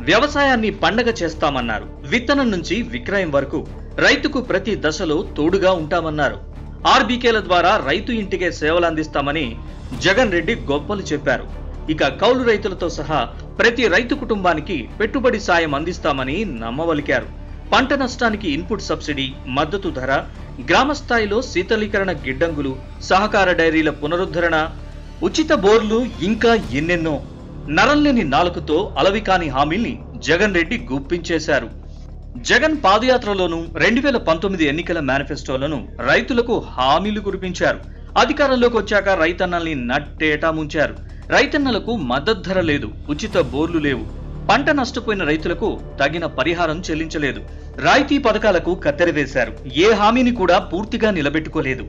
వ్యవసాయాన్ని పండగ చేస్తామన్నారు. విత్తనం నుంచి విక్రయం వరకు రైతుకు ప్రతి దశలో తోడుగా ఉంటామన్నారు. ఆర్బీకేల ద్వారా రైతు ఇంటికే సేవలు అందిస్తామని జగన్ రెడ్డి గొప్పలు చెప్పారు. ఇక కౌలు రైతులతో సహా ప్రతి రైతు కుటుంబానికి పెట్టుబడి సాయం అందిస్తామని నమ్మవలికారు. పంట నష్టానికి ఇన్పుట్ సబ్సిడీ, మద్దతు ధర, గ్రామ స్థాయిలో శీతలీకరణ గిడ్డంగులు, సహకార డైరీల పునరుద్ధరణ, ఉచిత బోర్లు, ఇంకా ఎన్నెన్నో. నరంలేని నాలుకతో అలవికాని హామీల్ని జగన్ రెడ్డి గుప్పించేశారు. జగన్ పాదయాత్రలోనూ 2019 ఎన్నికల మేనిఫెస్టోలను రైతులకు హామీలు కురిపించారు. అధికారంలోకి వచ్చాక రైతన్నల్ని నట్టేటా ముంచారు. రైతన్నలకు మద్దతు ధర లేదు, ఉచిత బోర్లు లేవు, పంట నష్టపోయిన రైతులకు తగిన పరిహారం చెల్లించలేదు, రాయితీ పథకాలకు కత్తెరవేశారు. ఏ హామీని కూడా పూర్తిగా నిలబెట్టుకోలేదు.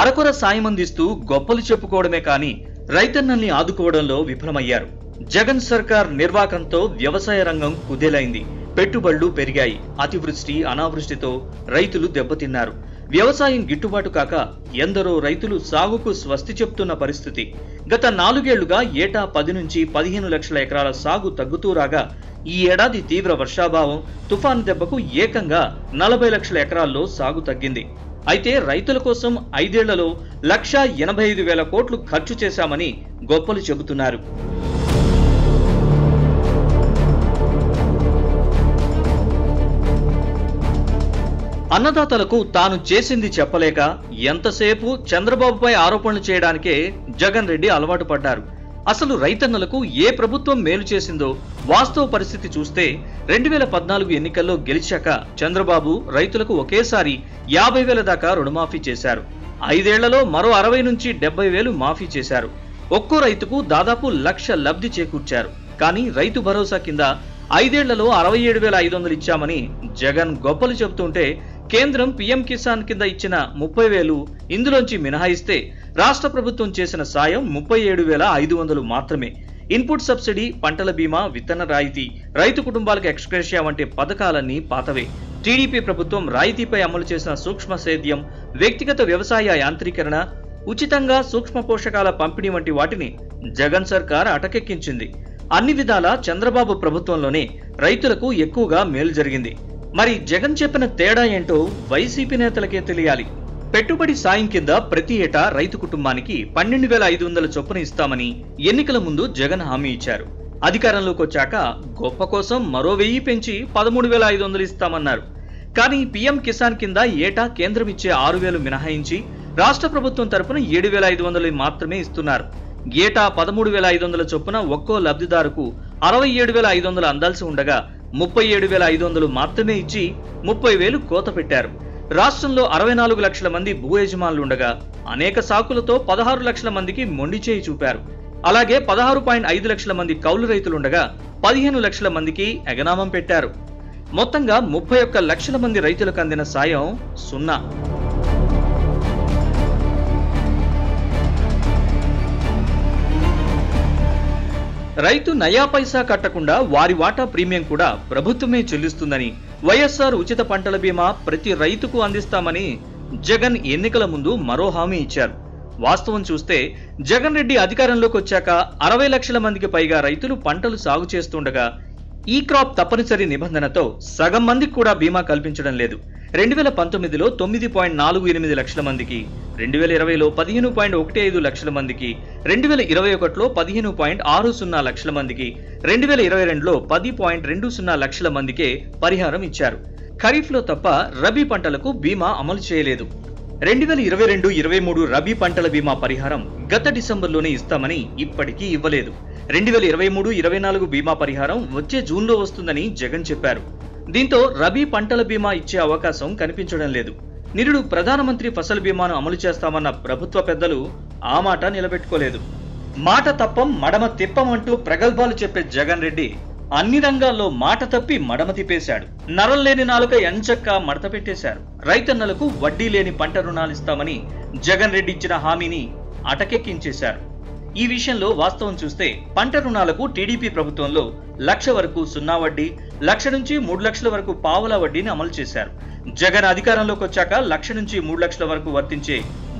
అరకొర సాయం అందిస్తూ గొప్పలు చెప్పుకోవడమే కానీ రైతన్నల్ని ఆదుకోవడంలో విఫలమయ్యారు. జగన్ సర్కార్ నిర్వాకంతో వ్యవసాయ రంగం కుదేలైంది. పెట్టుబడులు పెరిగాయి. అతివృష్టి, అనావృష్టితో రైతులు దెబ్బతిన్నారు. వ్యవసాయం గిట్టుబాటు కాక ఎందరో రైతులు సాగుకు స్వస్తి చెప్తున్న పరిస్థితి. గత 4 ఏళ్లుగా ఏటా 10 నుంచి 15 లక్షల ఎకరాల సాగు తగ్గుతూ రాగా ఈ ఏడాది తీవ్ర వర్షాభావం, తుఫాను దెబ్బకు ఏకంగా 40 లక్షల ఎకరాల్లో సాగు తగ్గింది. అయితే రైతుల కోసం 5 ఏళ్లలో 1,85,000 కోట్లు ఖర్చు చేశామని గొప్పలు చెబుతున్నారు. అన్నదాతలకు తాను చేసింది చెప్పలేక ఎంతసేపు చంద్రబాబుపై ఆరోపణలు చేయడానికే జగన్ రెడ్డి అలవాటు పడ్డారు. అసలు రైతన్నలకు ఏ ప్రభుత్వం మేలు చేసిందో వాస్తవ పరిస్థితి చూస్తే 2014 ఎన్నికల్లో గెలిచాక చంద్రబాబు రైతులకు ఒకేసారి 50,000 దాకా రుణమాఫీ చేశారు. 5 ఏళ్లలో మరో 60 నుంచి 70,000 మాఫీ చేశారు. ఒక్కో రైతుకు దాదాపు 1,00,000 లబ్ధి చేకూర్చారు. కానీ రైతు భరోసా కింద 5 ఏళ్లలో 67,500 ఇచ్చామని జగన్ గొప్పలు చెబుతుంటే కేంద్రం పీఎం కిసాన్ కింద ఇచ్చిన 30,000 ఇందులోంచి మినహాయిస్తే రాష్ట్ర ప్రభుత్వం చేసిన సాయం 37,500 మాత్రమే. ఇన్పుట్ సబ్సిడీ, పంటల బీమా, విత్తన రాయితీ, రైతు కుటుంబాలకు ఎక్స్గ్రేషియా వంటి పథకాలన్నీ పాతవే. టీడీపీ ప్రభుత్వం రాయితీపై అమలు చేసిన సూక్ష్మ సేద్యం, వ్యక్తిగత వ్యవసాయ యాంత్రీకరణ, ఉచితంగా సూక్ష్మ పోషకాల పంపిణీ వంటి వాటిని జగన్ సర్కార్ అటకెక్కించింది. అన్ని విధాలా చంద్రబాబు ప్రభుత్వంలోనే రైతులకు ఎక్కువగా మేలు జరిగింది. మరి జగన్ చెప్పిన తేడా ఏంటో వైసీపీ నేతలకే తెలియాలి. పెట్టుబడి సాయం కింద ప్రతి ఏటా రైతు కుటుంబానికి 12,500 చొప్పున ఇస్తామని ఎన్నికల ముందు జగన్ హామీ ఇచ్చారు. అధికారంలోకి వచ్చాక గొప్ప కోసం మరో 1000 పెంచి 13,500 ఇస్తామన్నారు. కానీ పీఎం కిసాన్ కింద ఏటా కేంద్రం ఇచ్చే 6,000 మినహాయించి రాష్ట్ర ప్రభుత్వం తరపున 7,500 మాత్రమే ఇస్తున్నారు. ఏటా 13,500 చొప్పున ఒక్కో లబ్ధిదారుకు 67,500 అందాల్సి ఉండగా 37,500 మాత్రమే ఇచ్చి 30,000 కోత పెట్టారు. రాష్ట్రంలో 64 లక్షల మంది భూ యజమానులుండగా అనేక సాకులతో 16 లక్షల మందికి మొండి చేయి చూపారు. అలాగే 16.5 లక్షల మంది కౌలు రైతులుండగా 15 లక్షల మందికి ఎగనామం పెట్టారు. మొత్తంగా 31 లక్షల మంది రైతులకు అందిన సాయం 0. రైతు నయా పైసా కట్టకుండా వారి వాటా ప్రీమియం కూడా ప్రభుత్వమే చెల్లిస్తుందని, వైఎస్ఆర్ ఉచిత పంటల బీమా ప్రతి రైతుకు అందిస్తామని జగన్ ఎన్నికల ముందు మరో హామీ ఇచ్చారు. వాస్తవం చూస్తే జగన్ రెడ్డి అధికారంలోకి వచ్చాక 60 లక్షల మందికి పైగా రైతులు పంటలు సాగు చేస్తుండగా ఈ క్రాప్ తప్పనిసరి నిబంధనతో సగం మందికి కూడా బీమా కల్పించడం లేదు. 2019లో 9.48 లక్షల మందికి, 2020లో 15.15 లక్షల మందికి, 2021లో 15.60 లక్షల మందికి, 2022లో 10.20 లక్షల మందికే పరిహారం ఇచ్చారు. ఖరీఫ్లో తప్ప రబీ పంటలకు బీమా అమలు చేయలేదు. 2022-23 రబీ పంటల బీమా పరిహారం గత డిసెంబర్లోనే ఇస్తామని ఇప్పటికీ ఇవ్వలేదు. 2023-24 బీమా పరిహారం వచ్చే జూన్లో వస్తుందని జగన్ చెప్పారు. దీంతో రబీ పంటల బీమా ఇచ్చే అవకాశం కనిపించడం లేదు. నిరుడు ప్రధానమంత్రి ఫసల్ బీమాను అమలు చేస్తామన్న ప్రభుత్వ పెద్దలు ఆ మాట నిలబెట్టుకోలేదు. మాట తప్పం మడమ తిప్పం అంటూ ప్రగల్భాలు చెప్పే జగన్ రెడ్డి అన్ని రంగాల్లో మాట తప్పి మడమ తిప్పేశాడు. నరం లేని నాలుక ఎంచక్క మడత పెట్టేశారు. రైతన్నలకు వడ్డీ లేని పంట రుణాలు ఇస్తామని జగన్ రెడ్డి ఇచ్చిన హామీని అటకెక్కించేశారు. ఈ విషయంలో వాస్తవం చూస్తే పంట రుణాలకు టీడీపీ ప్రభుత్వంలో 1,00,000 వరకు 0 వడ్డీ, 1,00,000 నుంచి 3 లక్షల వరకు పావలా వడ్డీని అమలు చేశారు. జగన్ అధికారంలోకి వచ్చాక 1,00,000 నుంచి 3 లక్షల వరకు వర్తించే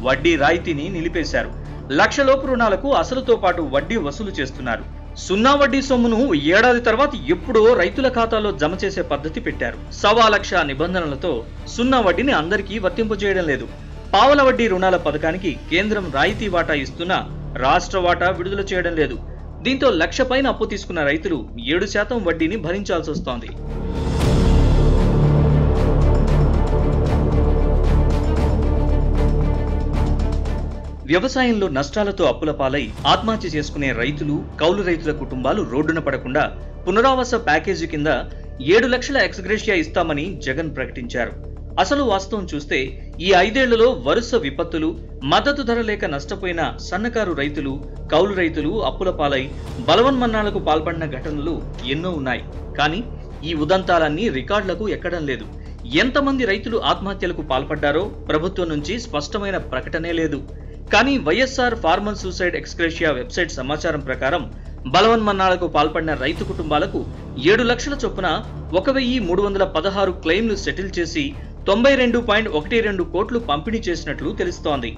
వడ్డీ రాయితీని నిలిపేశారు. 1,00,000 లోపు రుణాలకు అసలుతో పాటు వడ్డీ వసూలు చేస్తున్నారు. సున్నా వడ్డీ సొమ్మును ఏడాది తర్వాత ఎప్పుడో రైతుల ఖాతాలో జమ చేసే పద్ధతి పెట్టారు. 1,25,00,000 నిబంధనలతో సున్నా వడ్డీని అందరికీ వర్తింపజేయడం లేదు. పావల వడ్డీ రుణాల పథకానికి కేంద్రం రాయితీ వాటా ఇస్తున్నా రాష్ట్ర వాటా విడుదల చేయడం లేదు. దీంతో 1,00,000 పైన అప్పు తీసుకున్న రైతులు 7% వడ్డీని భరించాల్సి వస్తోంది. వ్యవసాయంలో నష్టాలతో అప్పుల పాలై ఆత్మహత్య చేసుకునే రైతులు, కౌలు రైతుల కుటుంబాలు రోడ్డున పడకుండా పునరావాస ప్యాకేజీ కింద 7 లక్షల ఎక్స్గ్రేషియా ఇస్తామని జగన్ ప్రకటించారు. అసలు వాస్తవం చూస్తే ఈ 5 ఏళ్లలో వరుస విపత్తులు, మద్దతు ధర లేక నష్టపోయిన సన్నకారు రైతులు, కౌలు రైతులు అప్పుల పాలై బలవన్మరణాలకు పాల్పడిన ఘటనలు ఎన్నో ఉన్నాయి. కానీ ఈ ఉదంతాలన్నీ రికార్డులకు ఎక్కడం లేదు. ఎంతమంది రైతులు ఆత్మహత్యలకు పాల్పడ్డారో ప్రభుత్వం నుంచి స్పష్టమైన ప్రకటనే లేదు. కానీ YSR farmer suicide ex gratia website సమాచారం ప్రకారం బలవన్మరణాలకు పాల్పడిన రైతు కుటుంబాలకు 7 లక్షల చొప్పున 1,316 క్లెయిమ్లు సెటిల్ చేసి 92.12 కోట్లు పంపిణీ చేసినట్లు తెలుస్తోంది.